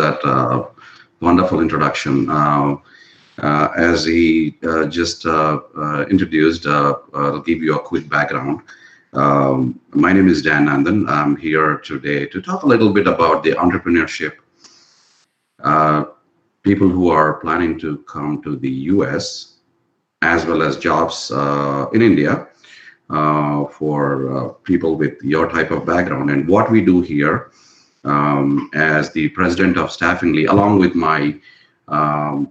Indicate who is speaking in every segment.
Speaker 1: that wonderful introduction. As he just introduced, I'll give you a quick background. My name is Nandan. I'm here today to talk a little bit about the entrepreneurship. People who are planning to come to the US, as well as jobs in India, for people with your type of background. And what we do here, as the president of Staffingly, along with my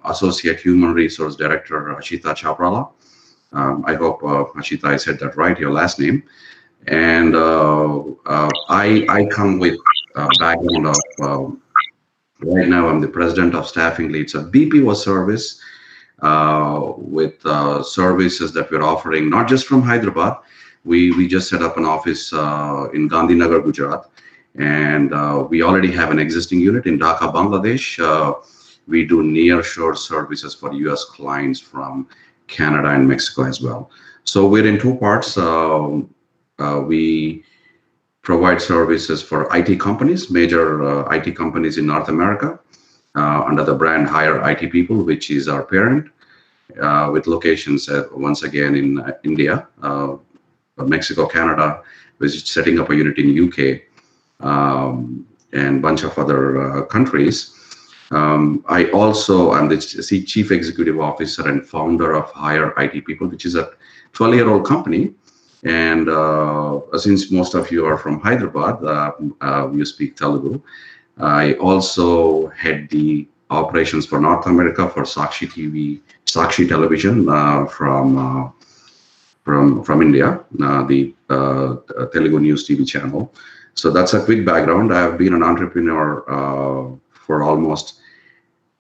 Speaker 1: Associate Human Resource Director, Ashita Chaparala. I hope, Ashita, I said that right, your last name. And I come with a background of, right now I'm the president of Staffingly. It's a BPO service with services that we're offering, not just from Hyderabad. We just set up an office in Gandhinagar, Gujarat. And we already have an existing unit in Dhaka, Bangladesh. We do nearshore services for US clients from Canada and Mexico as well. So we're in two parts. We provide services for IT companies, major IT companies in North America, under the brand Hire IT People, which is our parent, with locations once again in India, Mexico, Canada, which is setting up a unit in UK, and bunch of other countries. I also am the Chief Executive Officer and founder of Hire IT People, which is a 12-year-old company. And since most of you are from Hyderabad, you speak Telugu, I also head the operations for North America for Sakshi TV, Sakshi Television from India, the Telugu News TV channel. So that's a quick background. I've been an entrepreneur for almost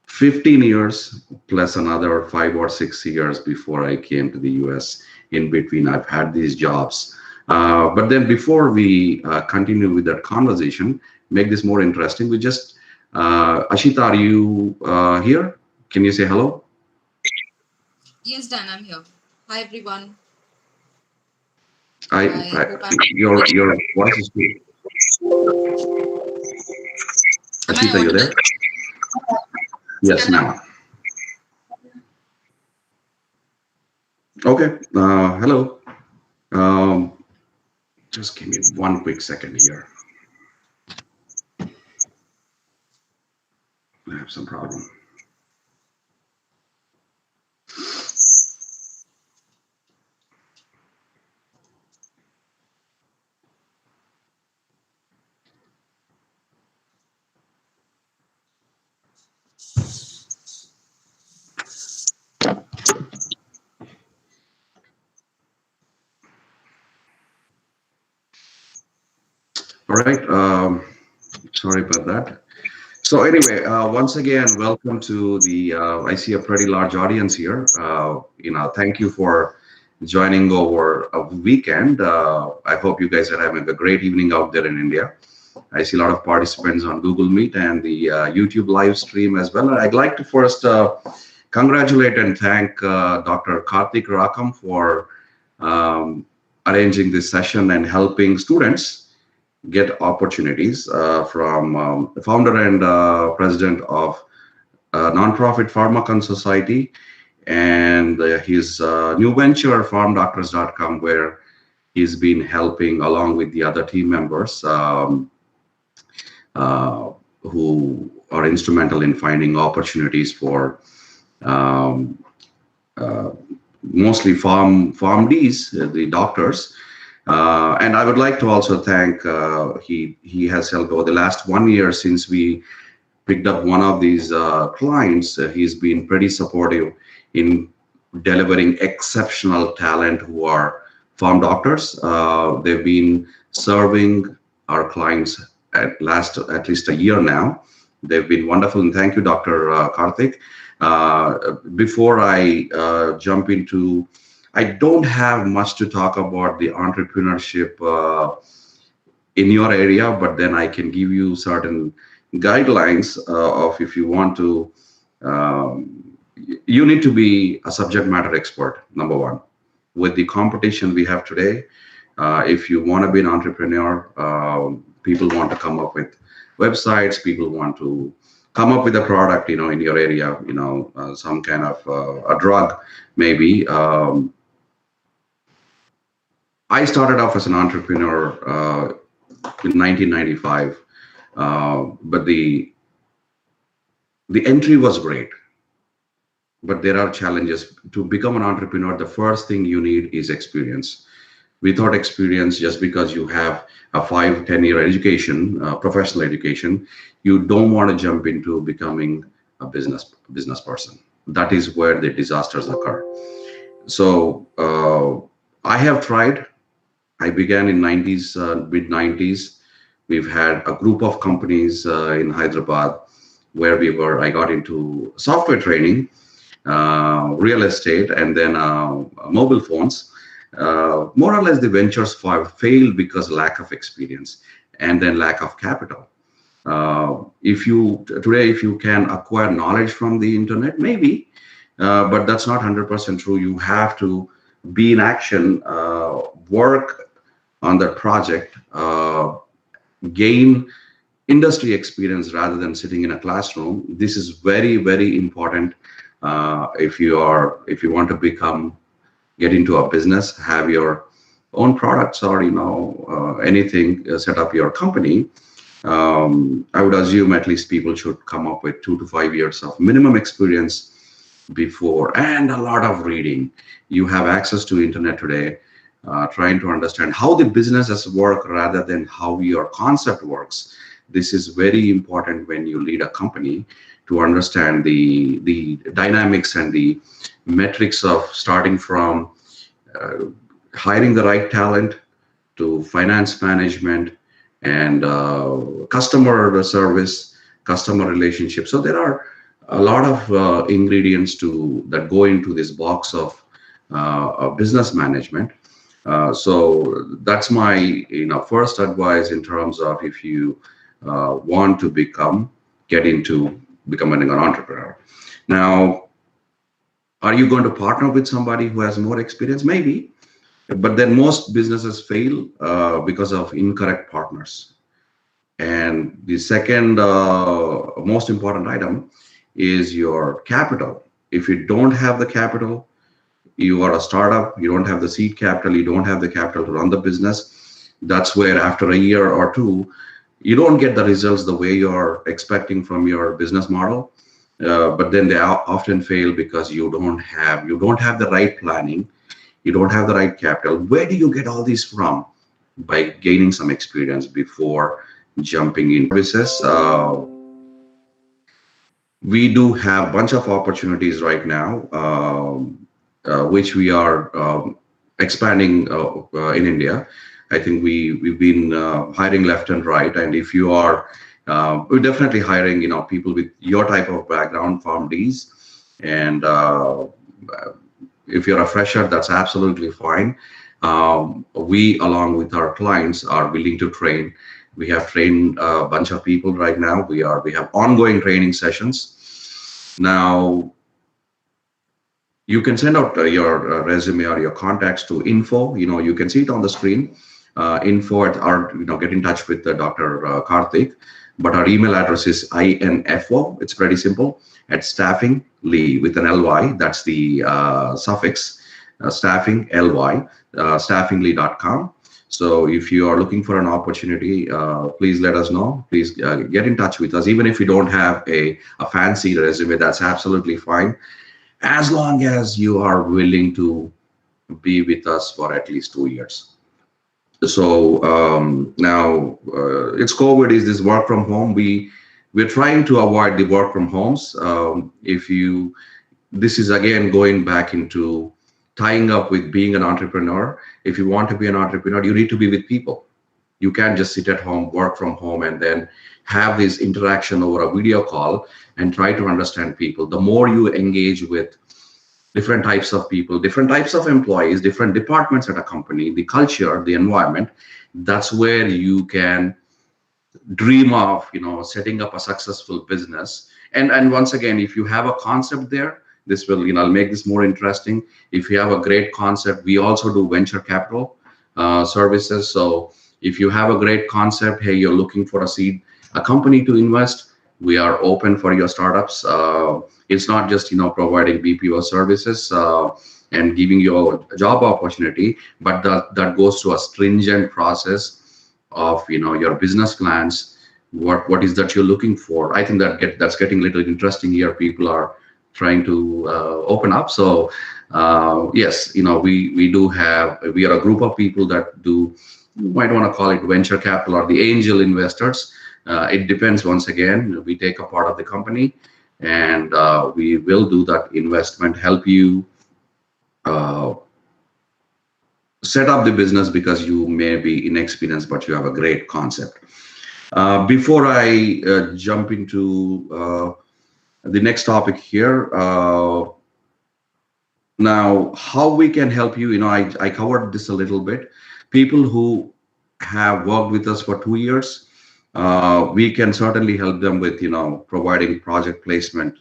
Speaker 1: 15 years, plus another 5 or 6 years before I came to the US. In between, I've had these jobs. But then before we continue with that conversation, make this more interesting, we just, Ashita, are you here? Can you say hello?
Speaker 2: Yes, Dan, I'm here. Hi, everyone.
Speaker 1: Your voice is good. Ashita, you there? Yes, now. Okay. Hello. Just give me one quick second here. I have some problem. All right. Sorry about that. So anyway, once again, welcome to the, I see a pretty large audience here. Thank you for joining over a weekend. I hope you guys are having a great evening out there in India. I see a lot of participants on Google Meet and the YouTube live stream as well. I'd like to first congratulate and thank Dr. Karthik Rakam for arranging this session and helping students get opportunities from the founder and president of nonprofit Pharm Society, and his new venture PharmDoctors.com, where he's been helping along with the other team members who are instrumental in finding opportunities for mostly PharmDs, the doctors. And I would like to also thank, he has helped over the last 1 year since we picked up one of these clients. He's been pretty supportive in delivering exceptional talent who are Pharm doctors. They've been serving our clients at least a year now. They've been wonderful, and thank you, Dr. Karthik. Before I jump into, I don't have much to talk about the entrepreneurship in your area, but then I can give you certain guidelines of if you want to, you need to be a subject matter expert, number one. With the competition we have today, if you want to be an entrepreneur, people want to come up with websites, people want to come up with a product, in your area, some kind of a drug, maybe. I started off as an entrepreneur in 1995, but the entry was great. But there are challenges to become an entrepreneur. The first thing you need is experience. Without experience, just because you have a 5-10 year education, professional education, you don't want to jump into becoming a business person. That is where the disasters occur. So I have tried. I began in 90s, mid 90s. We've had a group of companies in Hyderabad where I got into software training, real estate, and then mobile phones. More or less, the ventures failed because lack of experience and then lack of capital. If you can acquire knowledge from the internet, maybe, but that's not 100% true. You have to be in action, work on that project, gain industry experience rather than sitting in a classroom. This is very, very important if you want to get into a business, have your own products, or anything, set up your company. I would assume at least people should come up with 2 to 5 years of minimum experience before, and a lot of reading. You have access to internet today, trying to understand how the businesses work rather than how your concept works. This is very important when you lead a company, to understand the dynamics and the metrics of starting from hiring the right talent to finance management and customer service, customer relationship. So there are a lot of ingredients that go into this box of business management. So that's my first advice in terms of, if you want to get into becoming an entrepreneur. Now, are you going to partner with somebody who has more experience? Maybe, but then most businesses fail because of incorrect partners. And the second most important item is your capital. If you don't have the capital, you are a startup, you don't have the seed capital, you don't have the capital to run the business, that's where after a year or two, you don't get the results the way you're expecting from your business model. But then they often fail because you don't have the right planning, you don't have the right capital. Where do you get all these from? By gaining some experience before jumping in services. We do have a bunch of opportunities right now, which we are expanding in India. I think we've been hiring left and right, and if you are, we're definitely hiring people with your type of background, Pharm Ds, and if you're a fresher, that's absolutely fine. We, along with our clients, are willing to train. We have trained a bunch of people right now. We have ongoing training sessions. Now, you can send out your resume or your contacts to info. You can see it on the screen. Info at our, get in touch with Dr. Karthik. But our email address is info. It's pretty simple. At Staffingly with an ly. That's the suffix. Staffing ly. Staffingly.com. So if you are looking for an opportunity, please let us know. Please get in touch with us. Even if you don't have a fancy resume, that's absolutely fine, as long as you are willing to be with us for at least 2 years. So now it's COVID, is this work from home. We're trying to avoid the work from homes. This is again going back into tying up with being an entrepreneur. If you want to be an entrepreneur, you need to be with people. You can't just sit at home, work from home, and then have this interaction over a video call and try to understand people. The more you engage with different types of people, different types of employees, different departments at a company, the culture, the environment, that's where you can dream of, setting up a successful business. And once again, if you have a concept there, this will, I'll make this more interesting. If you have a great concept, we also do venture capital services. So if you have a great concept, hey, you're looking for a company to invest, We are open for your startups. It's not just providing BPO services and giving you a job opportunity, but that goes through a stringent process of your business plans. What is that you're looking for? I think that's getting a little interesting here. People are trying to open up. So yes, we are a group of people that do, you might want to call it venture capital or the angel investors. It depends. Once again, we take a part of the company, and we will do that investment, help you uh, set up the business because you may be inexperienced, but you have a great concept. Before I jump into the next topic here, now how we can help you, I covered this a little bit. People who have worked with us for 2 years, we can certainly help them with providing project placement,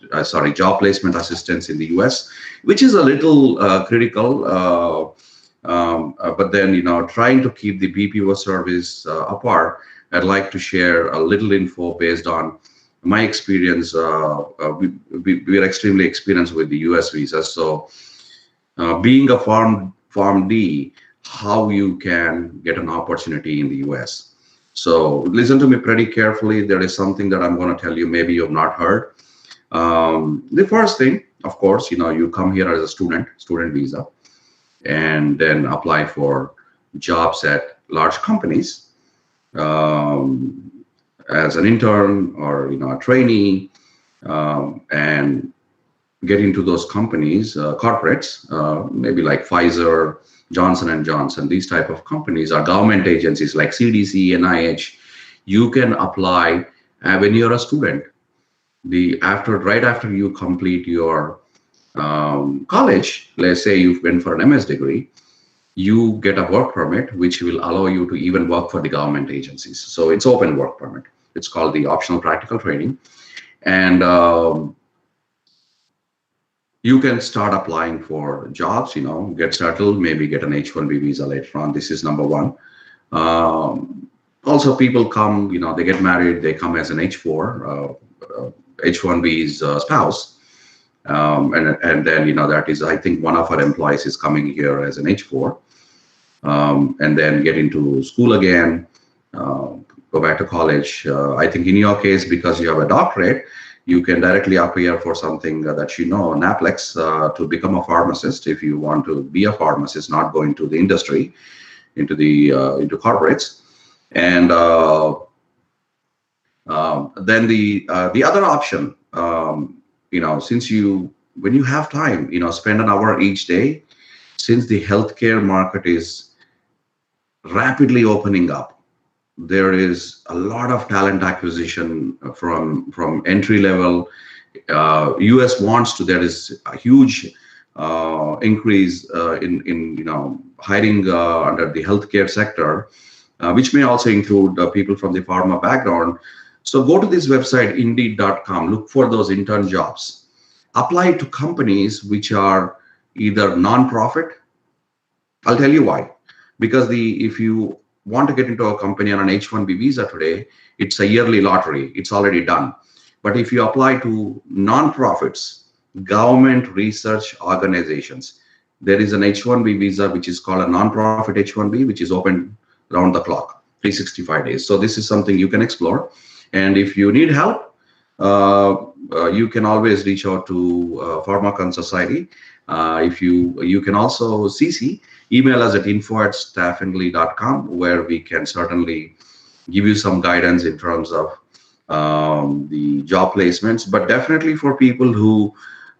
Speaker 1: job placement assistance in the US, which is a little critical. But then trying to keep the BPO service apart, I'd like to share a little info based on my experience. We are extremely experienced with the US visas. So being a farm D, how you can get an opportunity in the US. So listen to me pretty carefully. There is something that I'm going to tell you. Maybe you have not heard. The first thing, of course, you come here as a student visa, and then apply for jobs at large companies as an intern or a trainee, and get into those companies, corporates, maybe like Pfizer, Johnson and Johnson. These type of companies are government agencies like CDC, NIH. You can apply when you're a student. Right after you complete your college, let's say you went for an MS degree, you get a work permit which will allow you to even work for the government agencies. So it's open work permit. It's called the optional practical training, and you can start applying for jobs, get settled, maybe get an H-1B visa later on. This is number one. Also, people come, they get married, they come as an H-4, H-1B's spouse. And then, that is, I think one of our employees is coming here as an H-4, and then get into school again, go back to college. I think in your case, because you have a doctorate, you can directly appear for something that NAPLEX, to become a pharmacist if you want to be a pharmacist, not go into the industry, into corporates. And then the other option, when you have time, spend an hour each day, since the healthcare market is rapidly opening up. There is a lot of talent acquisition from entry level. US wants to. There is a huge increase in hiring under the healthcare sector, which may also include people from the pharma background. So go to this website, Indeed.com. Look for those intern jobs. Apply to companies which are either non-profit. I'll tell you why. Because if you want to get into a company on an H-1B visa today, it's a yearly lottery. It's already done. But if you apply to non-profits, government research organizations, there is an H-1B visa which is called a non-profit H-1B, which is open around the clock, 365 days. So this is something you can explore. And if you need help, you can always reach out to Pharma Society. If you can also email us at info@staffingly.com, where we can certainly give you some guidance in terms of the job placements. But definitely for people who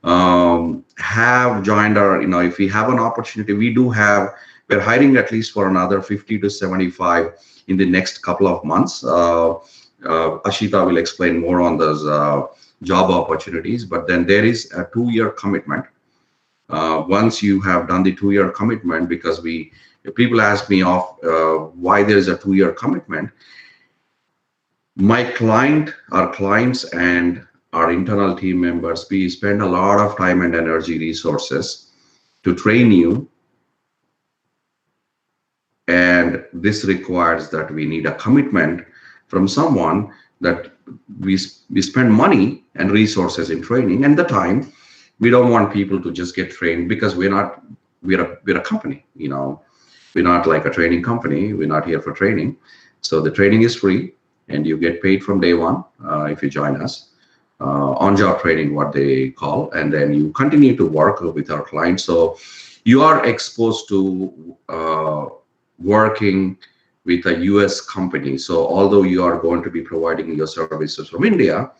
Speaker 1: have joined our, if we have an opportunity, we're hiring at least for another 50 to 75 in the next couple of months. Ashita will explain more on those job opportunities, but then there is a 2-year commitment. Once you have done the 2-year commitment, because people ask me why there's a 2-year commitment. Our clients and our internal team members, we spend a lot of time and energy resources to train you. And this requires that we need a commitment from someone that we spend money and resources in training, and the time we don't want people to just get trained because we're a company, we're not like a training company. We're not here for training. So the training is free and you get paid from day one if you join us. On-job training, what they call, and then you continue to work with our clients. So you are exposed to working with a US company. So although you are going to be providing your services from India,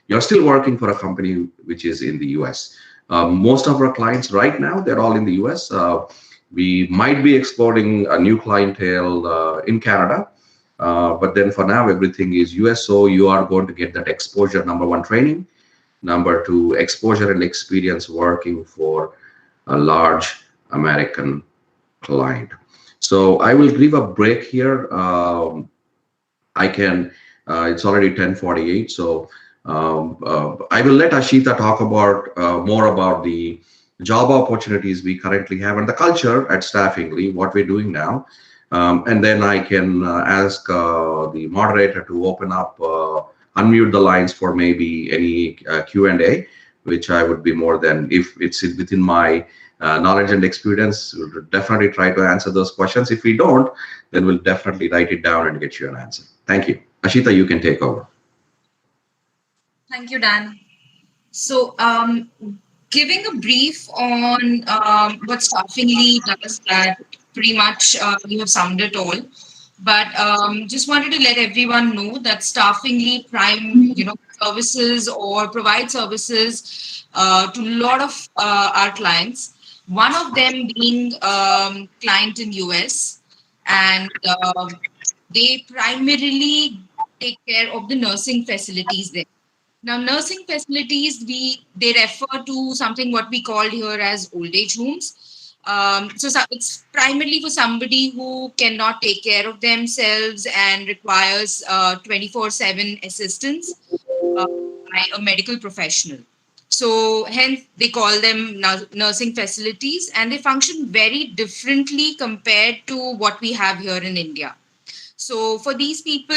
Speaker 1: you're still working for a company which is in the US. Most of our clients right now, they're all in the US. We might be exploring a new clientele in Canada, but then for now, everything is US. So you are going to get that exposure, number one, training, number two, exposure and experience working for a large American client. So I will give a break here. I can, it's already 10:48. So I will let Ashita talk about more about the job opportunities we currently have and the culture at Staffingly, what we're doing now. And then I can ask the moderator to open up, unmute the lines for maybe any Q&A, which I would be more than, if it's within my knowledge and experience, we'll definitely try to answer those questions. If we don't, then we'll definitely write it down and get you an answer. Thank you. Ashita, you can take over.
Speaker 2: Thank you, Dan. So, giving a brief on what Staffingly does, that pretty much you have summed it all. But just wanted to let everyone know that Staffingly Prime, services or provide services to a lot of our clients. One of them being client in US, and they primarily take care of the nursing facilities there. Now, nursing facilities, they refer to something what we call here as old age homes. So it's primarily for somebody who cannot take care of themselves and requires 24/7 assistance by a medical professional. So hence they call them nursing facilities, and they function very differently compared to what we have here in India. So for these people,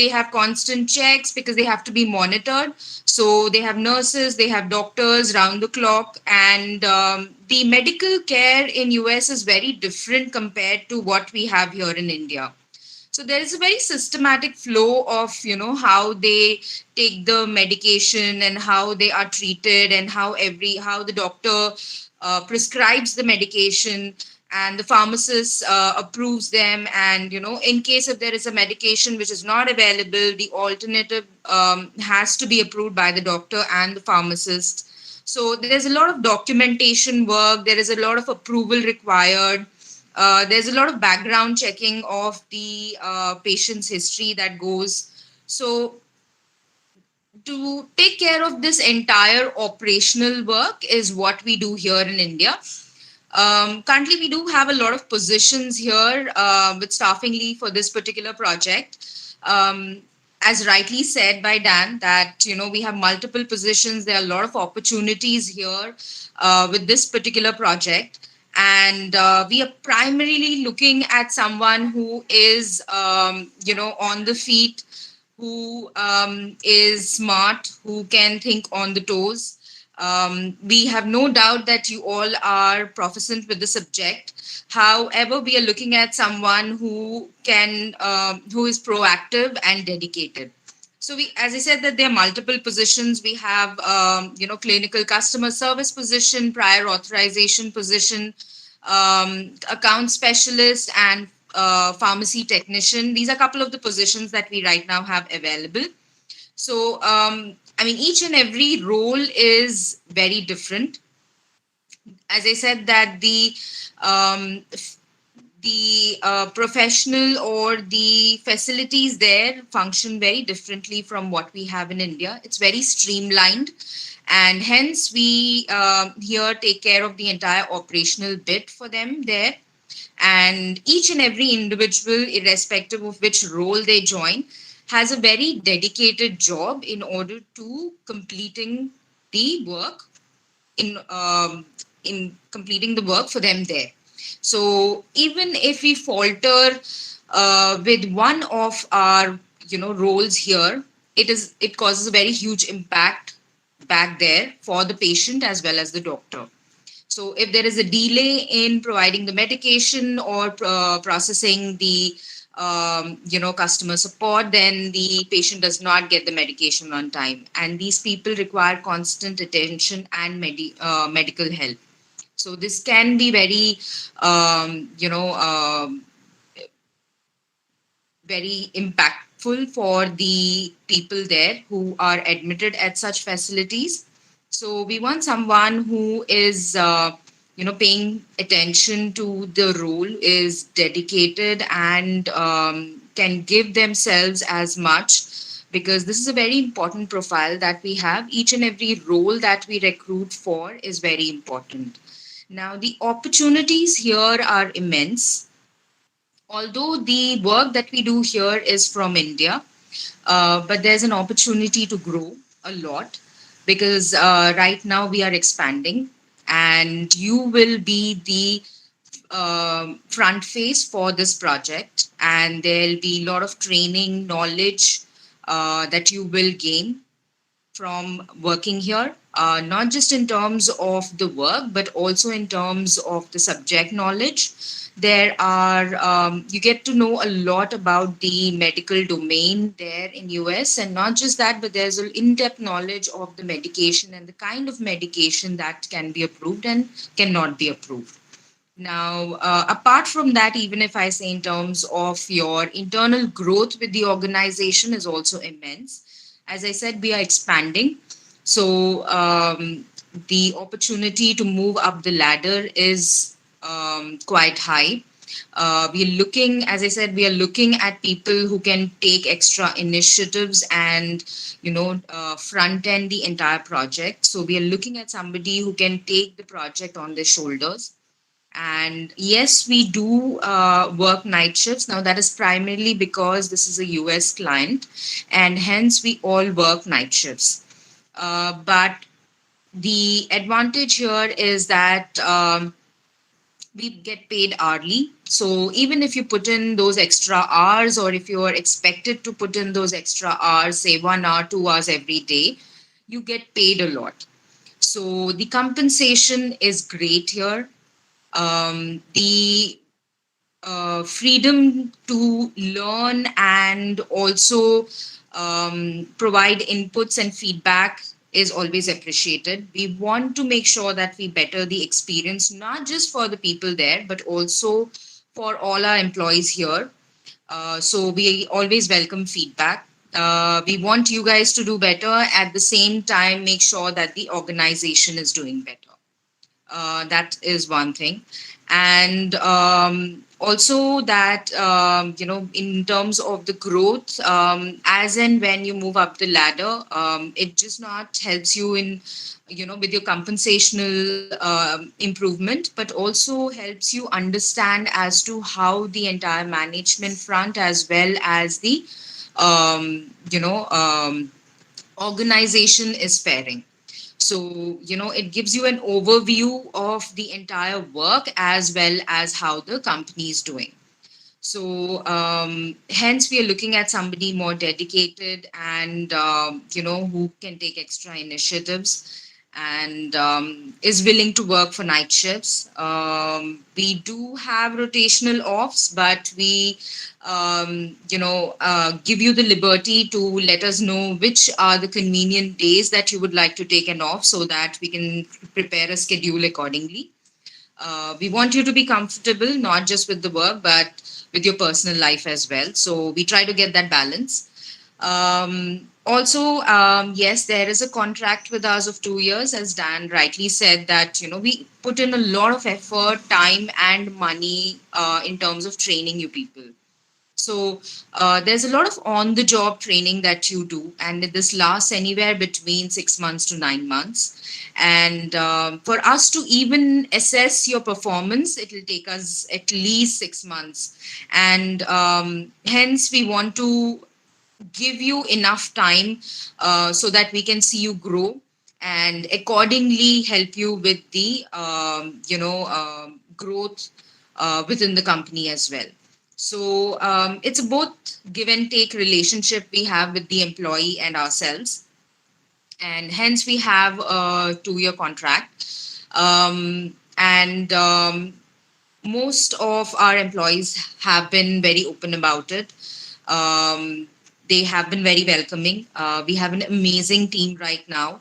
Speaker 2: they have constant checks because they have to be monitored. So they have nurses, they have doctors round the clock, and the medical care in US is very different compared to what we have here in India. So there is a very systematic flow of how they take the medication and how they are treated and how the doctor prescribes the medication and the pharmacist approves them, and in case if there is a medication which is not available, the alternative has to be approved by the doctor and the pharmacist. So there's a lot of documentation work, there is a lot of approval required. There's a lot of background checking of the patient's history that goes. So to take care of this entire operational work is what we do here in India. Currently, we do have a lot of positions here with Staffingly for this particular project. As rightly said by Dan, that we have multiple positions. There are a lot of opportunities here with this particular project, and we are primarily looking at someone who is on the feet, who is smart, who can think on the toes. We have no doubt that you all are proficient with the subject. However, we are looking at someone who is proactive and dedicated. So as I said, that there are multiple positions. We have, clinical customer service position, prior authorization position, account specialist, and pharmacy technician. These are a couple of the positions that we right now have available. So, each and every role is very different. As I said, that the professional or the facilities there function very differently from what we have in India. It's very streamlined, and hence we here take care of the entire operational bit for them there. And each and every individual, irrespective of which role they join, has a very dedicated job in order to completing the work in completing the work for them there. So even if we falter with one of our roles here, it causes a very huge impact back there for the patient as well as the doctor. So if there is a delay in providing the medication or processing the customer support, then the patient does not get the medication on time, and these people require constant attention and medical help. So this can be very um, you know very impactful for the people there who are admitted at such facilities. So we want someone who is, paying attention to the role, is dedicated, and can give themselves as much, because this is a very important profile that we have. Each and every role that we recruit for is very important. Now, the opportunities here are immense. Although the work that we do here is from India, but there's an opportunity to grow a lot, because right now we are expanding, and you will be the front face for this project, and there'll be a lot of training knowledge that you will gain from working here, not just in terms of the work, but also in terms of the subject knowledge. There are You get to know a lot about the medical domain there in US, and not just that, but there's an in-depth knowledge of the medication and the kind of medication that can be approved and cannot be approved. Now, apart from that, even if I say in terms of your internal growth with the organization is also immense. As I said, we are expanding. So the opportunity to move up the ladder is quite high. We are looking, as I said, we are looking at people who can take extra initiatives and, front end the entire project. So we are looking at somebody who can take the project on their shoulders. And yes, we do work night shifts. Now, that is primarily because this is a US client, and hence we all work night shifts. But the advantage here is that we get paid hourly. So even if you put in those extra hours, or if you are expected to put in those extra hours, say 1 hour, 2 hours every day, you get paid a lot. So the compensation is great here. The freedom to learn and also provide inputs and feedback is always appreciated. We want to make sure that we better the experience, not just for the people there, but also for all our employees here. So we always welcome feedback. We want you guys to do better. At the same time, make sure that the organization is doing better. That is one thing. And also that, in terms of the growth, as and when you move up the ladder, it just not helps you in, with your compensational improvement, but also helps you understand as to how the entire management front as well as the, organization is faring. So, it gives you an overview of the entire work as well as how the company is doing. So, hence, we are looking at somebody more dedicated and, who can take extra initiatives and is willing to work for night shifts. We do have rotational offs, but we, give you the liberty to let us know which are the convenient days that you would like to take an off, so that we can prepare a schedule accordingly. We want you to be comfortable, not just with the work, but with your personal life as well. So we try to get that balance. Also, yes, there is a contract with us of 2 years, as Dan rightly said, that, we put in a lot of effort, time, and money in terms of training you people. So there's a lot of on-the-job training that you do, and this lasts anywhere between 6 months to 9 months. And for us to even assess your performance, it will take us at least 6 months. And hence, we want to give you enough time so that we can see you grow and accordingly help you with the growth within the company as well. So it's a both give and take relationship we have with the employee and ourselves, and hence we have a 2-year contract. And most of our employees have been very open about it. Um, they have been very welcoming. We have an amazing team right now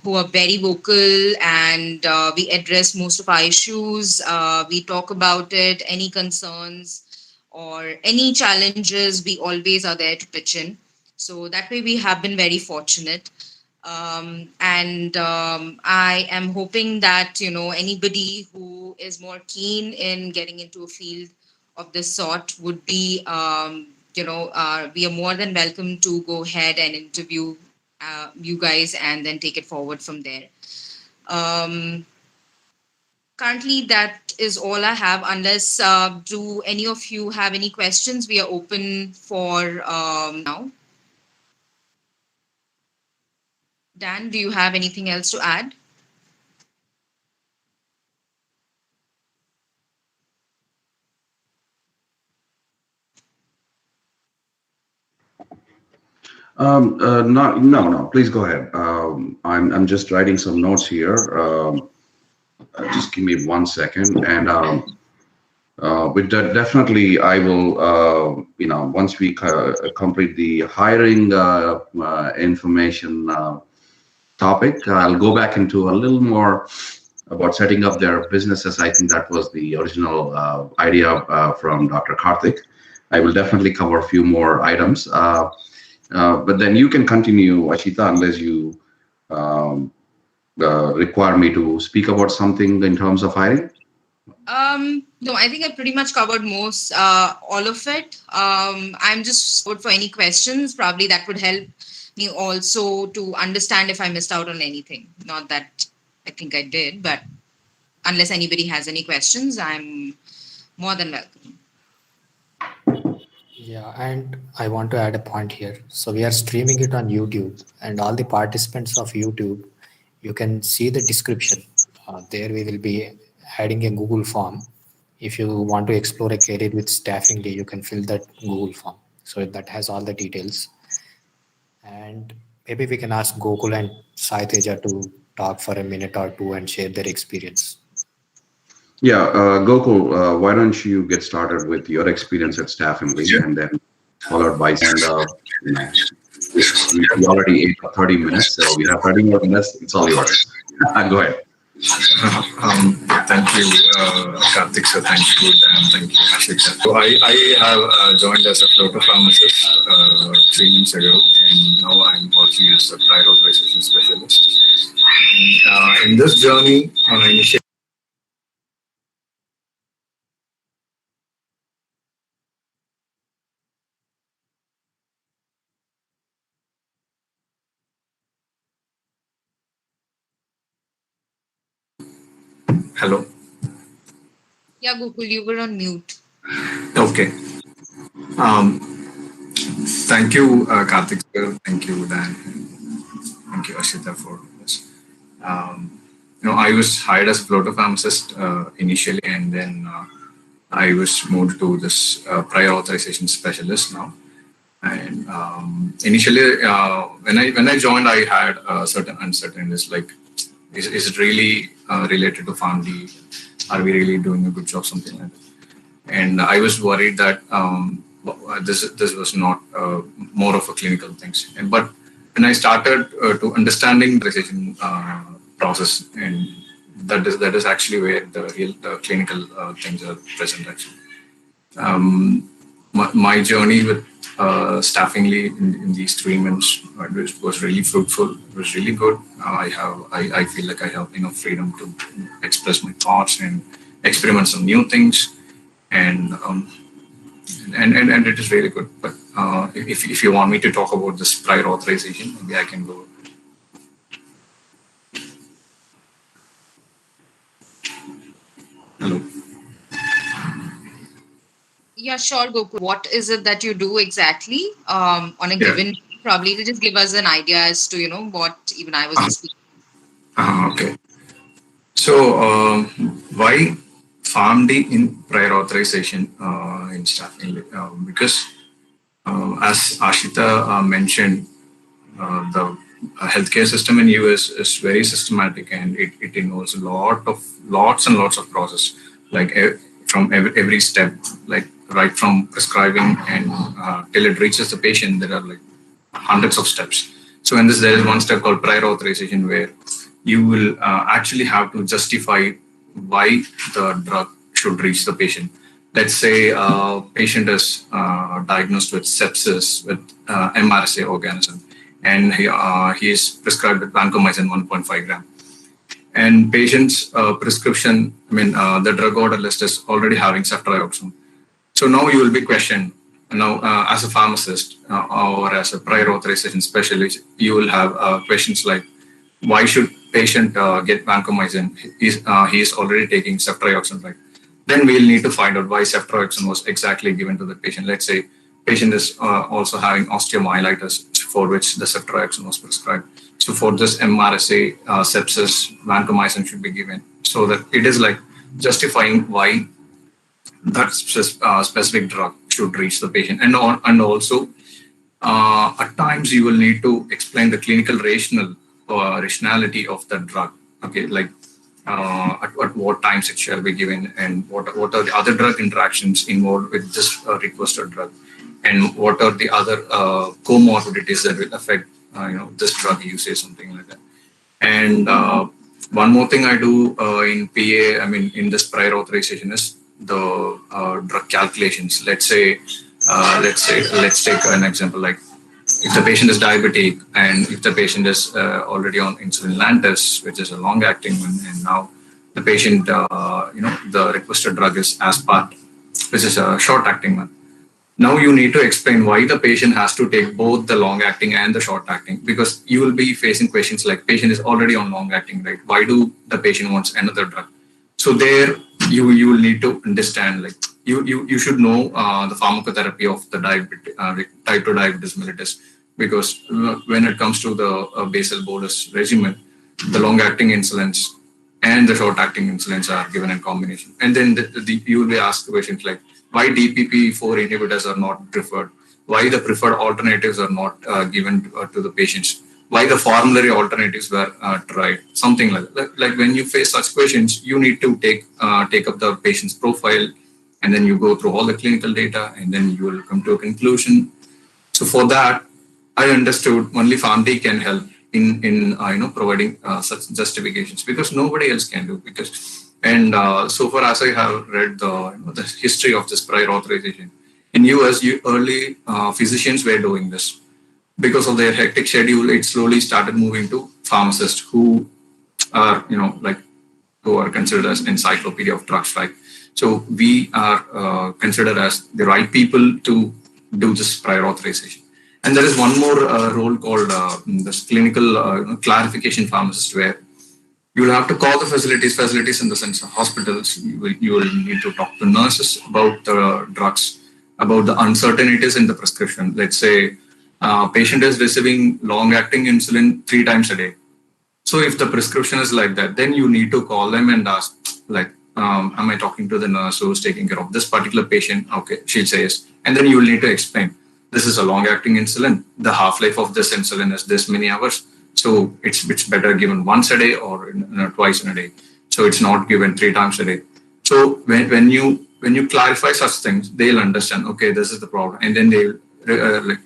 Speaker 2: who are very vocal, and we address most of our issues. We talk about it, any concerns or any challenges, we always are there to pitch in. So that way, we have been very fortunate. And I am hoping that anybody who is more keen in getting into a field of this sort would be we are more than welcome to go ahead and interview you guys and then take it forward from there. um, Currently that is all I have, unless do any of you have any questions? We are open for now. Dan, do you have anything else to add?
Speaker 1: No, no, no. Please go ahead. I'm just writing some notes here. Just give me 1 second, and with that, definitely, I will. Once we complete the hiring information topic, I'll go back into a little more about setting up their businesses. I think that was the original idea from Dr. Karthik. I will definitely cover a few more items. But then you can continue, Ashita, unless you um, require me to speak about something in terms of hiring.
Speaker 2: No, I think I pretty much covered most, all of it. I'm just forward for any questions. Probably that would help me also to understand if I missed out on anything. Not that I think I did, but unless anybody has any questions, I'm more than welcome.
Speaker 3: Yeah, and I want to add a point here. So we are streaming it on YouTube, and all the participants of YouTube, you can see the description. There we will be adding a Google form. If you want to explore a career with Staffingly, you can fill that Google form. So that has all the details. And maybe we can ask Gokul and Sai Teja to talk for a minute or two and share their experience.
Speaker 1: Yeah, Gokul, why don't you get started with your experience at Staffingly, and then followed by, and you know, we already ate for 30 minutes, so we have 30 more minutes. It's all yours. Go ahead.
Speaker 4: Thank you, Karthik. So thank you, and thank you, Ashita. So I have joined as a floater pharmacist 3 months ago, and now I'm working as a prior authorization specialist. In this journey, initially, hello.
Speaker 2: Yeah, Gokul, you were on mute.
Speaker 4: Okay. Um, Thank you, Karthik sir. Thank you, Dan. Thank you, Ashita, for this. I was hired as a floater pharmacist initially, and then I was moved to this prior authorization specialist now. And initially, when I joined, I had certain uncertainties like, is it really related to family? Are we really doing a good job? Something like that. And I was worried that this was not more of a clinical things. But when I started to understanding the research process, and that is actually where the real clinical things are present actually. My journey with Staffingly in these 3 months was really fruitful. It was really good. I feel like I have enough freedom to express my thoughts and experiment some new things, and and it is really good. But if you want me to talk about this prior authorization, maybe I can go. Hello.
Speaker 2: Yeah, sure, Gokul. What is it that you do exactly on a
Speaker 4: Yeah.
Speaker 2: given? Probably to just give us an idea as to what even I was experiencing.
Speaker 4: Okay. So why PharmD in prior authorization in Staffingly because as Ashita mentioned, the healthcare system in US is very systematic and it involves lots and lots of process, like from every step, like right from prescribing and till it reaches the patient, there are like hundreds of steps. So in this, there is one step called prior authorization where you will actually have to justify why the drug should reach the patient. Let's say a patient is diagnosed with sepsis with MRSA organism, and he is prescribed with vancomycin 1.5 gram. And patient's prescription, the drug order list is already having ceftriaxone. So now you will be questioned. Now, as a pharmacist or as a prior authorization specialist, you will have questions like, why should patient get vancomycin? He is already taking ceftriaxone, right? Then we'll need to find out why ceftriaxone was exactly given to the patient. Let's say patient is also having osteomyelitis for which the ceftriaxone was prescribed. So for this MRSA, sepsis, vancomycin should be given. So that it is like justifying why that specific drug should reach the patient. And also, at times you will need to explain the clinical rationality of the drug. Okay, like at what times it shall be given, and what are the other drug interactions involved with this requested drug, and what are the other comorbidities that will affect this drug usage, something like that. And one more thing I do in PA, in this prior authorization is the drug calculations. Let's take an example like if the patient is diabetic and if the patient is already on insulin lantus, which is a long-acting one, and now the patient, the requested drug is aspart, which is a short-acting one. Now you need to explain why the patient has to take both the long-acting and the short-acting, because you will be facing questions like patient is already on long-acting, right? Why do the patient wants another drug? So there you will need to understand, like you should know the pharmacotherapy of the type 2 diabetes mellitus, because when it comes to the basal bolus regimen, the long-acting insulins and the short-acting insulins are given in combination. And then you will be asked questions like why DPP-4 inhibitors are not preferred, why the preferred alternatives are not given to the patients, why the formulary alternatives were tried, something like that. Like when you face such questions, you need to take up the patient's profile, and then you go through all the clinical data, and then you will come to a conclusion. So for that, I understood only PharmD can help in providing such justifications, because nobody else can do. So far as I have read the history of this prior authorization in US, early physicians were doing this. Because of their hectic schedule, it slowly started moving to pharmacists who are who are considered as encyclopedia of drugs, right? So we are considered as the right people to do this prior authorization. And there is one more role called this clinical clarification pharmacist, where you will have to call the facilities in the sense of hospitals. You will need to talk to nurses about the drugs, about the uncertainties in the prescription. Let's say patient is receiving long-acting insulin 3 times a day. So if the prescription is like that, then you need to call them and ask, like, am I talking to the nurse who's taking care of this particular patient? Okay, she'll say yes. And then you will need to explain, this is a long-acting insulin. The half-life of this insulin is this many hours. So it's better given once a day or twice in a day. So it's not given 3 times a day. So when you clarify such things, they'll understand, okay, this is the problem. And then they'll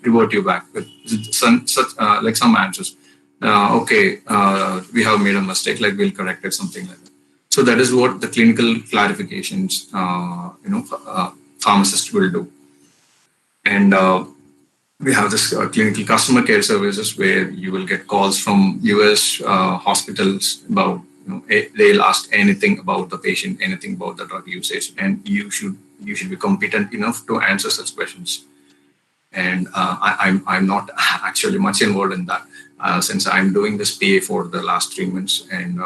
Speaker 4: revert you back with some answers. We have made a mistake, like we'll correct it, something like that. So that is what the clinical clarifications, pharmacist will do. And we have this clinical customer care services where you will get calls from US hospitals about, they'll ask anything about the patient, anything about the drug usage, and you should be competent enough to answer such questions. And I'm not actually much involved in that since I'm doing this PA for the last 3 months. And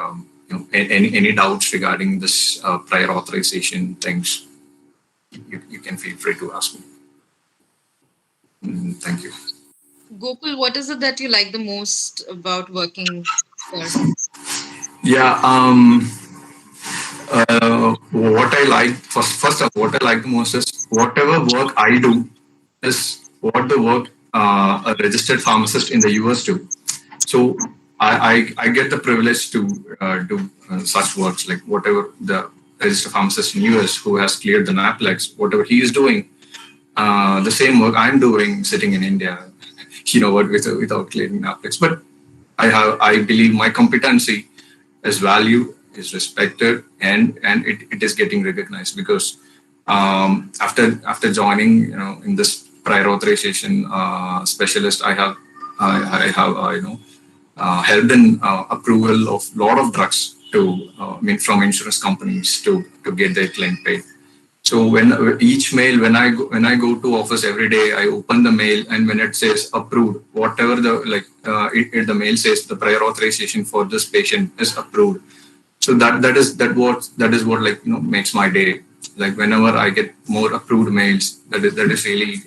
Speaker 4: any doubts regarding this prior authorization things, you can feel free to ask me. Thank you.
Speaker 2: Gopal, what is it that you like the most about working for?
Speaker 4: Yeah, what I like first of what I like the most is whatever work I do is what the work a registered pharmacist in the US do. So I get the privilege to do such works like whatever the registered pharmacist in US who has cleared the NAPLEX, whatever he is doing, the same work I'm doing sitting in India, without clearing NAPLEX. But I believe my competency is valued, is respected, and it is getting recognized because after joining, in this prior authorization specialist, I have helped in approval of lot of drugs to from insurance companies to get their claim paid. So when each mail, when I go to office every day, I open the mail, and when it says approved, whatever the mail says, the prior authorization for this patient is approved. So that is what makes my day. Like whenever I get more approved mails, that is really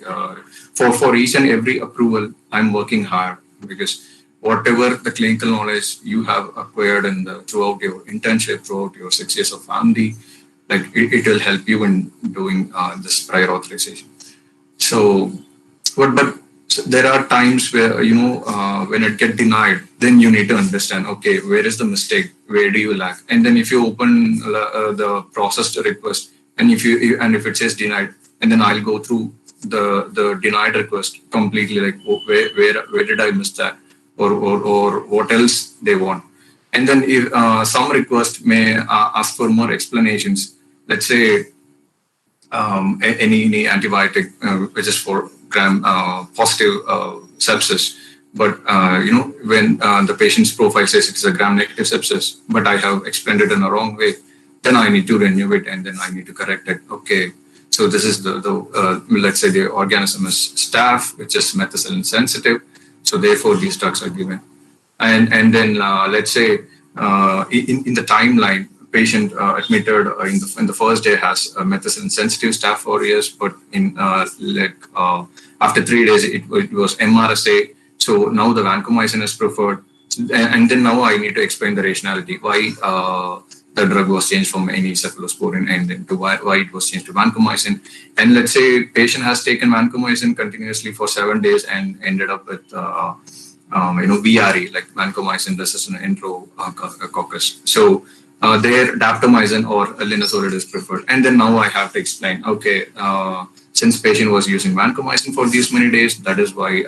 Speaker 4: for each and every approval, I'm working hard because whatever the clinical knowledge you have acquired throughout your internship, throughout your 6 years of family, like it will help you in doing this prior authorization. So, but there are times where when it get denied, then you need to understand, okay, where is the mistake, where do you lack, and then if you open the processed request, and if it says denied, and then I'll go through the denied request completely, like where did I miss that, or what else they want, and then if some request may ask for more explanations. Let's say any antibiotic which is for gram positive sepsis, but when the patient's profile says it is a gram negative sepsis, but I have explained it in a wrong way, then I need to renew it and then I need to correct it. Okay, so this is the let's say the organism is staph, which is methicillin sensitive, so therefore these drugs are given, and then let's say in the timeline, patient admitted in the first day has methicillin sensitive staph aureus, but in after 3 days it was MRSA. So now the vancomycin is preferred, and then now I need to explain the rationality why the drug was changed from any cephalosporin and then to why it was changed to vancomycin. And let's say patient has taken vancomycin continuously for 7 days and ended up with VRE, like vancomycin resistant enterococcus. So there daptomycin or linezolid is preferred. And then now I have to explain, okay, since patient was using vancomycin for these many days, that is why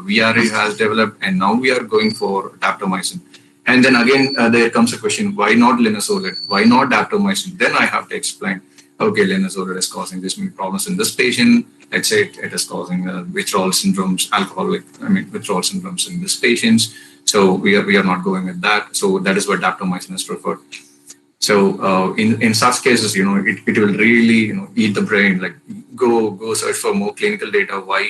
Speaker 4: VRE has developed, and now we are going for daptomycin. And then again, there comes a question, why not linezolid? Why not daptomycin? Then I have to explain, okay, linezolid is causing this many problems in this patient. Let's say it is causing withdrawal syndromes, withdrawal syndromes in this patients. So we are not going with that. So that is why daptomycin is preferred. So in such cases, it will really eat the brain. Like go search for more clinical data. Why?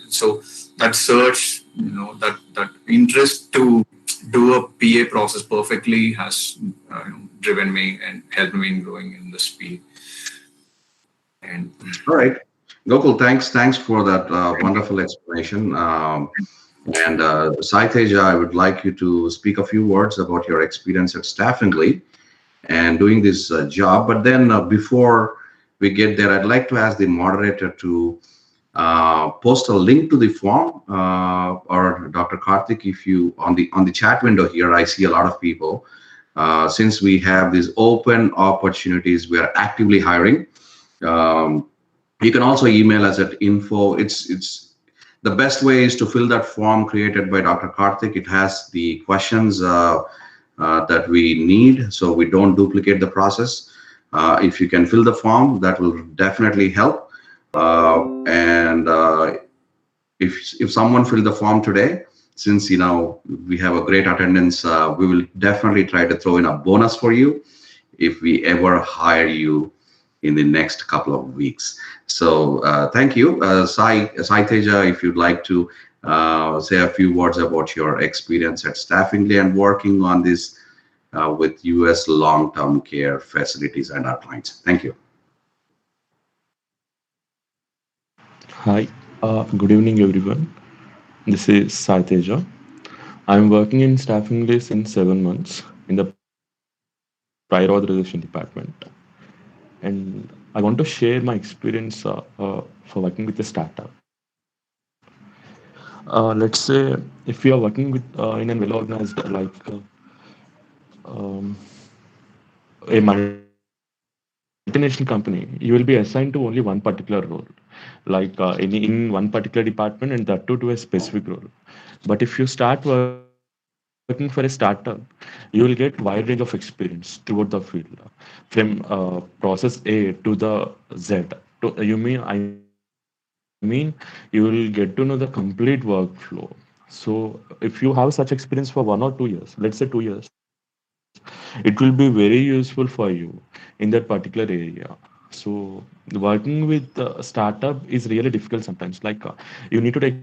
Speaker 4: So that search, that interest to do a PA process perfectly has driven me and helped me in growing in this field. And
Speaker 1: all right, Gokul, thanks for that wonderful explanation. And Sai Teja, I would like you to speak a few words about your experience at Staffingly and doing this job. But then before we get there, I'd like to ask the moderator to post a link to the form, or Dr. Karthik, if you on the chat window here, I see a lot of people. Since we have these open opportunities, we are actively hiring. You can also email us at info. It's the best way is to fill that form created by Dr. Karthik. It has the questions that we need, so we don't duplicate the process. If you can fill the form, that will definitely help. And if someone filled the form today, since we have a great attendance, we will definitely try to throw in a bonus for you if we ever hire you in the next couple of weeks. So thank you, Sai Teja, if you'd like to say a few words about your experience at Staffingly and working on this with US long-term care facilities and our clients. Thank you.
Speaker 5: Hi, good evening, everyone. This is Saiteja. I'm working in Staffingly since 7 months in the prior authorization department, and I want to share my experience for working with a startup. Let's say if you are working with in a well organized um, a multinational company, you will be assigned to only one particular role, in one particular department, and that too to a specific role. But if you start working for a startup, you will get wide range of experience throughout the field, from process A to the Z. You will get to know the complete workflow. So if you have such experience for 1 or 2 years, let's say 2 years, it will be very useful for you in that particular area. So working with startup is really difficult sometimes. You need to take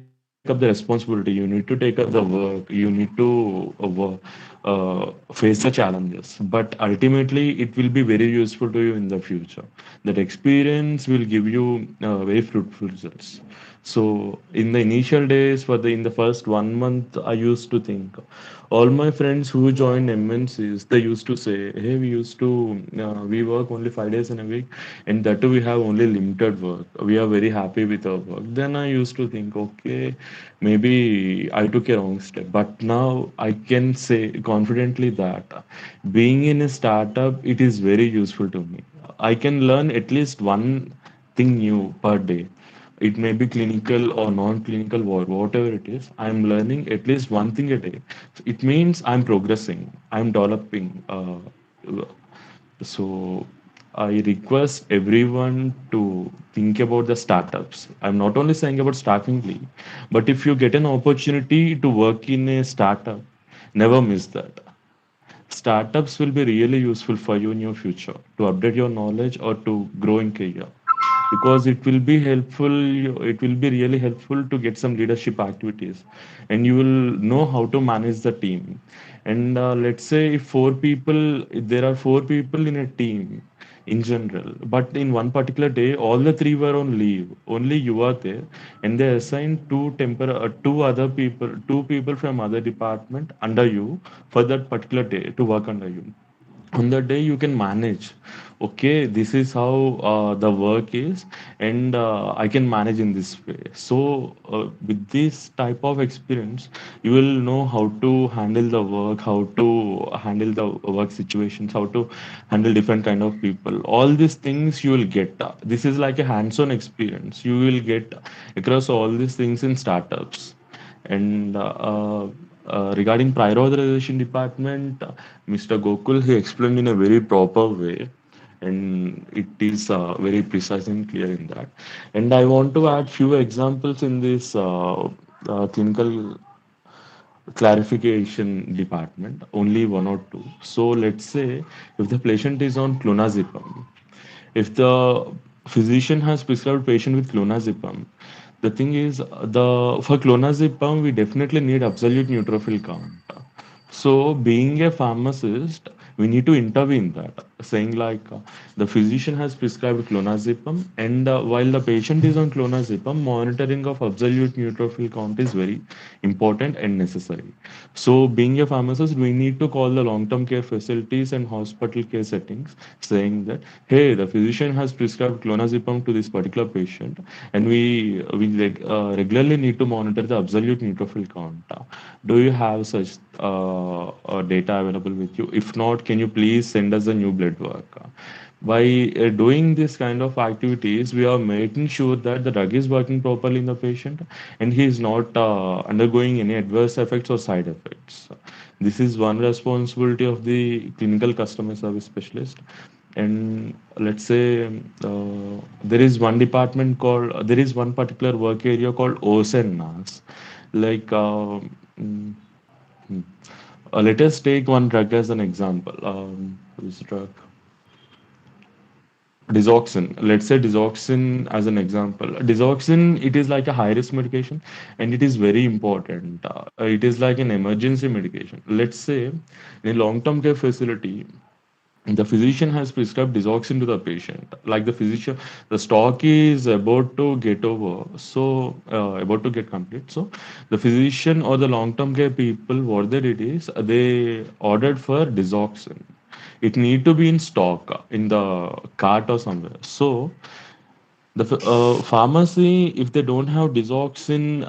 Speaker 5: up the responsibility, you need to take up the work, you need to face the challenges. But ultimately, it will be very useful to you in the future. That experience will give you very fruitful results. So in the initial days, in the first 1 month, I used to think all my friends who joined MNCs, they used to say, "Hey, we work only 5 days in a week, and that too we have only limited work. We are very happy with our work." Then I used to think, okay, maybe I took a wrong step. But now I can say confidently that being in a startup, it is very useful to me. I can learn at least one thing new per day. It may be clinical or non-clinical, whatever it is. I'm learning at least one thing a day. It means I'm progressing, I'm developing. So I request everyone to think about the startups. I'm not only saying about Staffingly, but if you get an opportunity to work in a startup, never miss that. Startups will be really useful for you in your future to update your knowledge or to grow in career, because it will be helpful. It will be really helpful to get some leadership activities, and you will know how to manage the team. And let's say if there are four people in a team in general, but in one particular day all the three were on leave, only you are there, and they assign two people from other department under you for that particular day to work under you. On that day you can manage, okay, this is how the work is, and I can manage in this way. So with this type of experience, you will know how to handle the work, how to handle the work situations, how to handle different kind of people. All these things you will get. This is like a hands-on experience you will get across all these things in startups. And regarding prior authorization department, Mr. Gokul, he explained in a very proper way, and it is very precise and clear in that. And I want to add few examples in this clinical clarification department, only one or two. So let's say if the patient is on clonazepam, if the physician has prescribed patient with clonazepam, the thing is, the for clonazepam we definitely need absolute neutrophil count. So being a pharmacist, we need to intervene that, saying like the physician has prescribed clonazepam, and while the patient is on clonazepam, monitoring of absolute neutrophil count is very important and necessary. So being a pharmacist, we need to call the long-term care facilities and hospital care settings, saying that, hey, the physician has prescribed clonazepam to this particular patient, and regularly need to monitor the absolute neutrophil count. Do you have such data available with you? If not, can you please send us a new blood work? By doing this kind of activities, we are making sure that the drug is working properly in the patient, and he is not undergoing any adverse effects or side effects. This is one responsibility of the clinical customer service specialist. And let's say there is one particular work area called OS and NAS. Like, mm, hmm. Let us take one drug as an example. This drug, disoxin. Let's say disoxin as an example. Disoxin, it is like a high risk medication, and it is very important. It is like an emergency medication. Let's say in a long term care facility, the physician has prescribed disoxin to the patient. Like the stock is about to get over, so about to get complete. So the physician or the long term care people, what they did is they ordered for disoxin. It need to be in stock in the cart or somewhere. So the pharmacy, if they don't have digoxin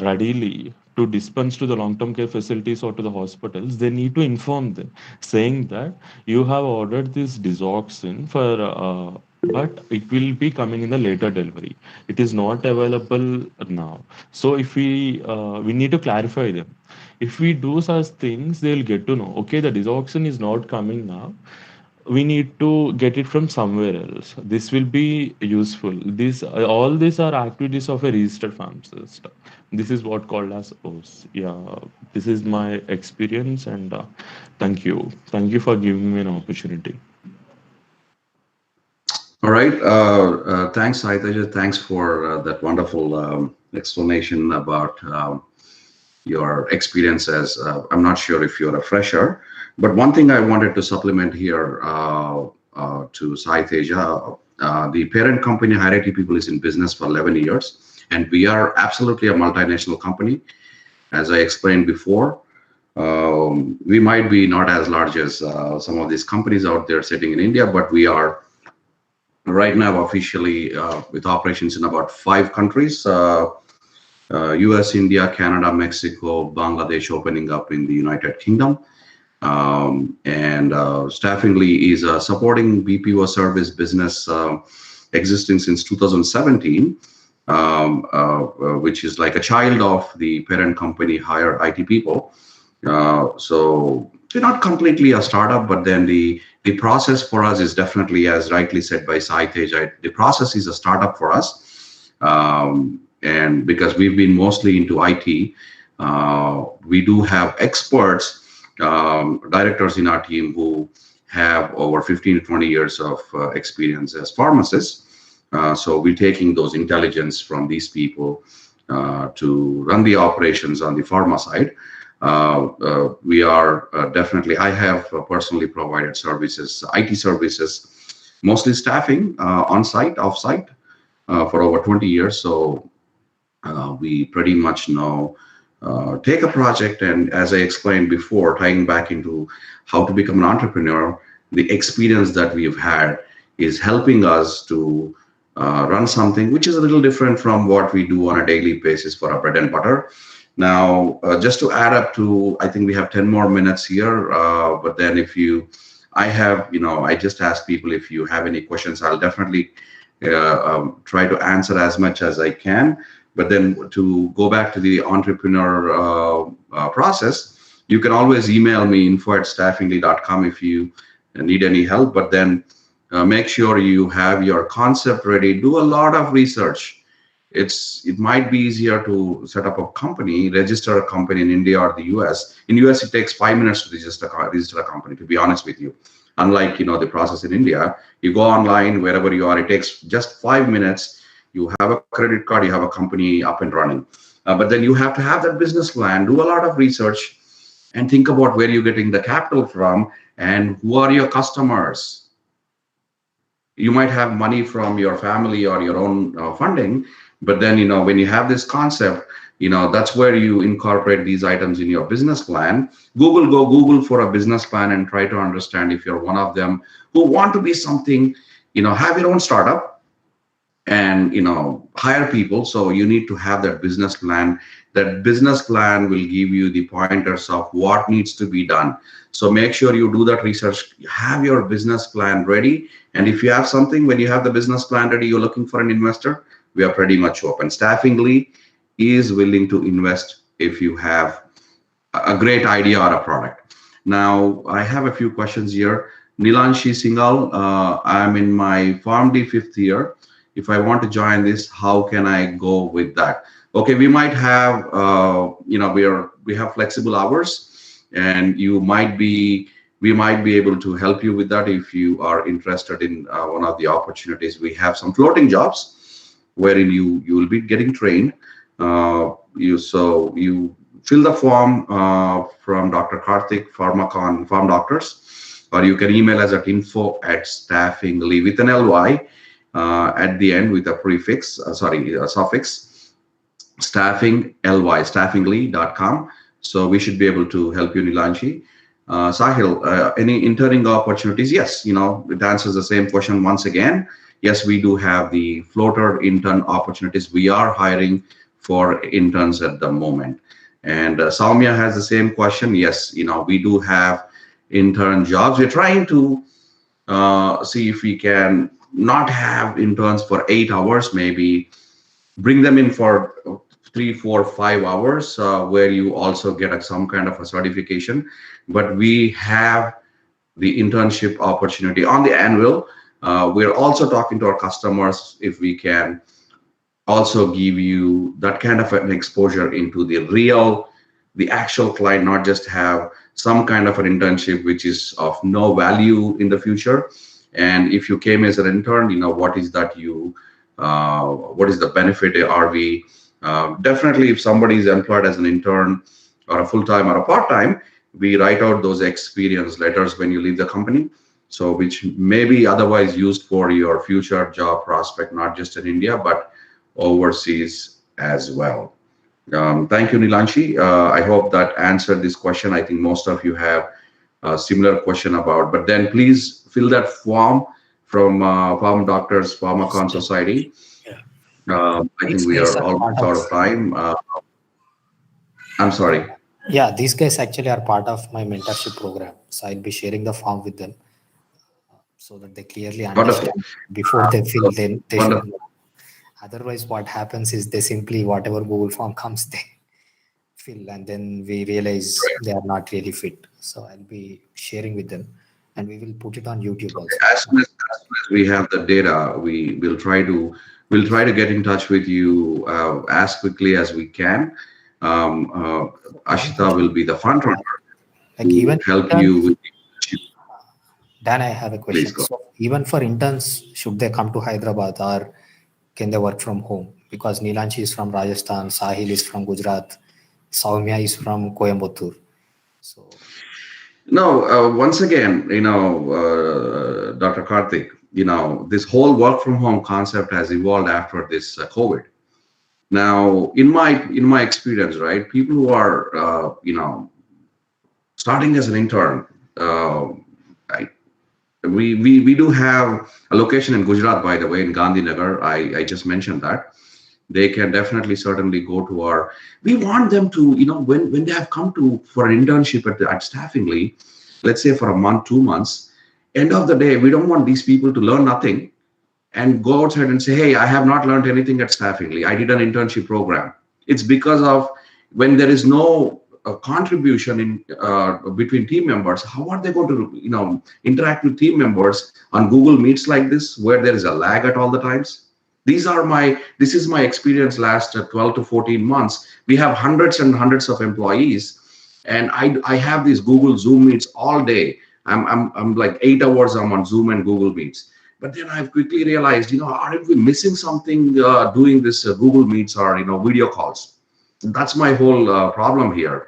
Speaker 5: readily to dispense to the long-term care facilities or to the hospitals, they need to inform them, saying that you have ordered this digoxin for, but it will be coming in the later delivery. It is not available now. So if we need to clarify them. If we do such things, they'll get to know. Okay, the digoxin is not coming now, we need to get it from somewhere else. This will be useful. This all these are activities of a registered pharmacist. This is what called as OS. Yeah, this is my experience, and thank you for giving me an opportunity.
Speaker 1: All right. Thanks, Saitaja. Thanks for that wonderful explanation about your experience as I'm not sure if you're a fresher, but one thing I wanted to supplement here to Sai Teja, the parent company Hierarchy People is in business for 11 years, and we are absolutely a multinational company. As I explained before, we might be not as large as some of these companies out there sitting in India, but we are right now officially with operations in about 5 countries. US, India, Canada, Mexico, Bangladesh opening up in the United Kingdom. And Staffingly is a supporting BPO service business existing since 2017, which is like a child of the parent company, Hire IT People. So we're not completely a startup, but then the process for us is definitely, as rightly said by Sai Tej, the process is a startup for us. And because we've been mostly into IT, we do have experts, directors in our team who have over 15 to 20 years of experience as pharmacists. So we're taking those intelligence from these people to run the operations on the pharma side. We are definitely, I have personally provided services, IT services, mostly staffing on site, off site for over 20 years. So we pretty much know, take a project, and as I explained before, tying back into how to become an entrepreneur, the experience that we've had is helping us to run something which is a little different from what we do on a daily basis for our bread and butter. Now, just to add up to, I think we have 10 more minutes here, but then if you, I have, I just ask people if you have any questions, I'll definitely try to answer as much as I can. But then to go back to the entrepreneur process, you can always email me info@staffingly.com if you need any help. But then make sure you have your concept ready. Do a lot of research. It might be easier to set up a company, register a company in India or the US. In US, it takes 5 minutes to register a company, to be honest with you. Unlike the process in India, you go online wherever you are, it takes just 5 minutes. You have a credit card, you have a company up and running. But then you have to have that business plan, do a lot of research, and think about where you're getting the capital from and who are your customers. You might have money from your family or your own funding, but then when you have this concept, that's where you incorporate these items in your business plan. Go Google for a business plan and try to understand if you're one of them who want to be something, have your own startup and hire people. So you need to have that business plan. That business plan will give you the pointers of what needs to be done. So make sure you do that research, have your business plan ready. And if you have something, when you have the business plan ready, you're looking for an investor, we are pretty much open. Staffingly is willing to invest if you have a great idea or a product. Now, I have a few questions here. Nilanshi Singhal, I'm in my PharmD 5th year. If I want to join this, how can I go with that? Okay, we might have, we have flexible hours, and we might be able to help you with that if you are interested in one of the opportunities. We have some floating jobs wherein you will be getting trained. You fill the form from Dr. Karthik, Pharm Doctors, or you can email us at info@staffingly with an LY. At the end with a prefix, suffix, staffingly.com. So we should be able to help you, Nilanshi. Sahil, any interning opportunities? Yes, it answers the same question once again. Yes, we do have the floater intern opportunities. We are hiring for interns at the moment. And Soumya has the same question. Yes, we do have intern jobs. We're trying to see if we can not have interns for 8 hours, maybe bring them in for 3, 4, 5 hours, where you also get some kind of a certification. But we have the internship opportunity on the annual. We're also talking to our customers if we can also give you that kind of an exposure into the actual client, not just have some kind of an internship which is of no value in the future. And if you came as an intern, what is that what is the benefit? Are we definitely, if somebody is employed as an intern or a full time or a part time, we write out those experience letters when you leave the company. So, which may be otherwise used for your future job prospect, not just in India, but overseas as well. Thank you, Nilanshi. I hope that answered this question. I think most of you have a similar question about, but then please fill that form from Pharm Doctors Pharmacon
Speaker 3: Yes,
Speaker 1: Society.
Speaker 3: yeah.
Speaker 1: I think
Speaker 3: These
Speaker 1: we
Speaker 3: guys
Speaker 1: are
Speaker 3: are part
Speaker 1: almost
Speaker 3: of,
Speaker 1: out of time. I'm sorry.
Speaker 3: yeah, these guys actually are part of my mentorship program. So I'll be sharing the form with them so that they clearly
Speaker 1: Wonderful.
Speaker 3: understand before they fill, then they should
Speaker 1: Wonderful.
Speaker 3: know. Otherwise, what happens is they simply, whatever Google form comes, they fill, and then we realize they are not really fit. So I'll be sharing with them, and we will put it on YouTube
Speaker 1: Okay.
Speaker 3: also.
Speaker 1: As soon as we have the data, we'll try to get in touch with you as quickly as we can.
Speaker 3: One
Speaker 1: Ashita will
Speaker 3: question,
Speaker 1: be the front runner
Speaker 3: like
Speaker 1: to
Speaker 3: even
Speaker 1: help you
Speaker 3: interns,
Speaker 1: with.
Speaker 3: Dan, I have a
Speaker 1: Please
Speaker 3: question.
Speaker 1: go.
Speaker 3: So even for interns, should they come to Hyderabad or can they work from home? Because Nilanchi is from Rajasthan, Sahil is from Gujarat, Soumya is from Coimbatore. So
Speaker 1: No, once again, Dr. Karthik, this whole work from home concept has evolved after this COVID. Now, in my experience, right, people who are starting as an intern, uh, I, we do have a location in Gujarat, by the way, in Gandhinagar. I just mentioned that they can definitely certainly go to our. We want them to, when they have come to for an internship at Staffingly, let's say for a month, 2 months. End of the day, we don't want these people to learn nothing and go outside and say, hey, I have not learned anything at Staffingly. I did an internship program. It's because of when there is no contribution in between team members, how are they going to, interact with team members on Google Meets like this, where there is a lag at all the times? This is my experience last 12 to 14 months. We have hundreds and hundreds of employees, and I have these Google Zoom meets all day. I'm like 8 hours I'm on Zoom and Google Meets. But then I've quickly realized, aren't we missing something doing this Google Meets or video calls? That's my whole problem here.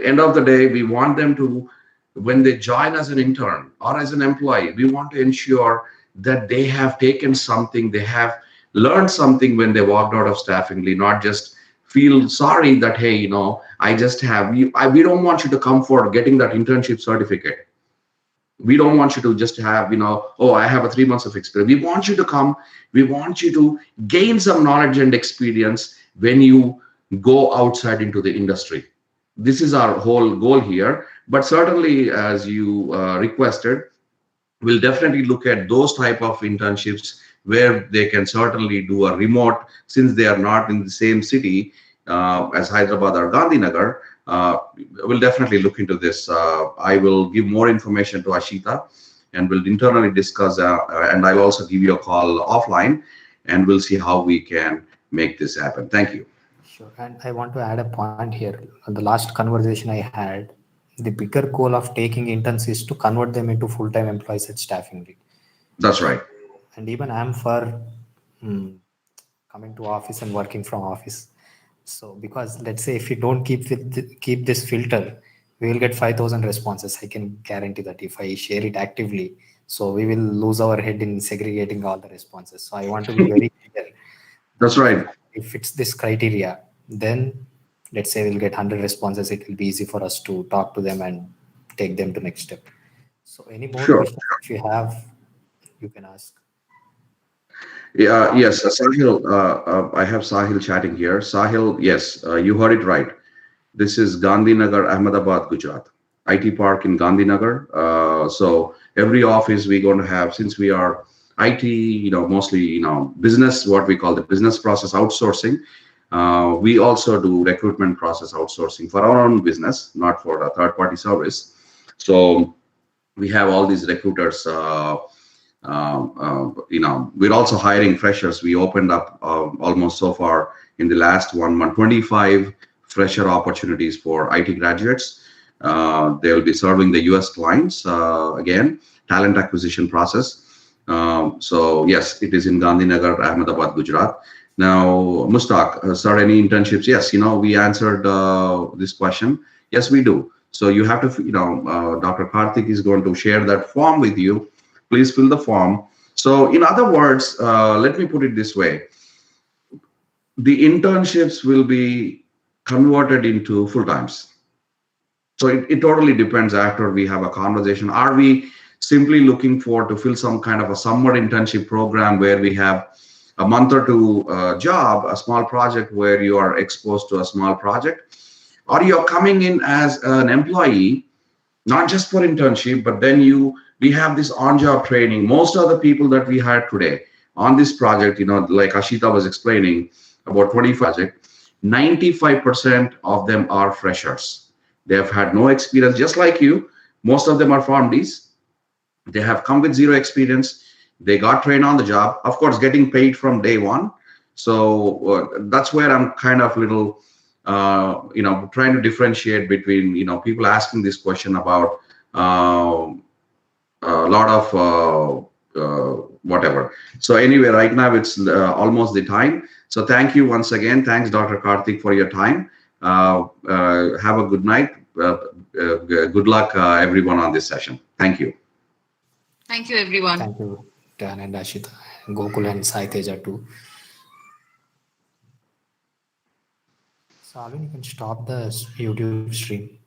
Speaker 1: End of the day, we want them to, when they join as an intern or as an employee, we want to ensure that they have taken something, they have learned something when they walked out of Staffingly, not just feel sorry that, hey, I just have you. We don't want you to come for getting that internship certificate. We don't want you to just have, oh, I have a 3 months of experience. We want you to come. We want you to gain some knowledge and experience when you go outside into the industry. This is our whole goal here. But certainly, as you requested, we'll definitely look at those type of internships where they can certainly do a remote, since they are not in the same city as Hyderabad or Gandhinagar. We'll definitely look into this. I will give more information to Ashita, and we'll internally discuss, and I'll also give you a call offline, and we'll see how we can make this happen. Thank you.
Speaker 3: sure. And I want to add a point here. On the last conversation I had, the bigger goal of taking interns is to convert them into full-time employees at Staffingly.
Speaker 1: That's right.
Speaker 3: And even I'm for mm, coming to office and working from office. So because let's say if we don't keep this filter, we will get 5,000 responses. I can guarantee that if I share it actively, so we will lose our head in segregating all the responses. So I want to be very clear that
Speaker 1: That's right.
Speaker 3: if it's this criteria, then let's say we'll get 100 responses. It will be easy for us to talk to them and take them to next step. So any more
Speaker 1: Sure.
Speaker 3: questions if you have, you can ask.
Speaker 1: Yeah, yes, Sahil, I have Sahil chatting here. Sahil, yes, you heard it right. This is Gandhinagar, Ahmedabad, Gujarat. IT Park in Gandhinagar. So every office we're going to have, since we are IT, mostly, business, what we call the business process outsourcing. We also do recruitment process outsourcing for our own business, not for a third party service. So we have all these recruiters. We're also hiring freshers. We opened up almost so far in the last 1 month 25 fresher opportunities for IT graduates. They'll be serving the US clients again, talent acquisition process. So yes, it is in Gandhinagar, Ahmedabad, Gujarat. Now, Mustaq, sir, any internships? Yes, we answered this question. Yes, we do. So you have to, Dr. Karthik is going to share that form with you. Please fill the form. So in other words, let me put it this way. The internships will be converted into full times. So it totally depends after we have a conversation. Are we simply looking for to fill some kind of a summer internship program where we have a month or two job, a small project where you are exposed to a small project? Or you're coming in as an employee, not just for internship, but then we have this on-job training. Most of the people that we hired today on this project, like Ashita was explaining about 25 project, 95% of them are freshers. They have had no experience, just like you. Most of them are PharmDs. They have come with zero experience. They got trained on the job, of course, getting paid from day one. So that's where I'm kind of little, trying to differentiate between, people asking this question about a lot of whatever. So anyway, right now it's almost the time. So thank you once again. Thanks, Dr. Karthik, for your time. Have a good night. Good luck, everyone, on this session. Thank you.
Speaker 2: Thank you, everyone.
Speaker 3: Thank you, Dan and Ashita, Gokul and Sai Teja too. So Alvin, you can stop the YouTube stream.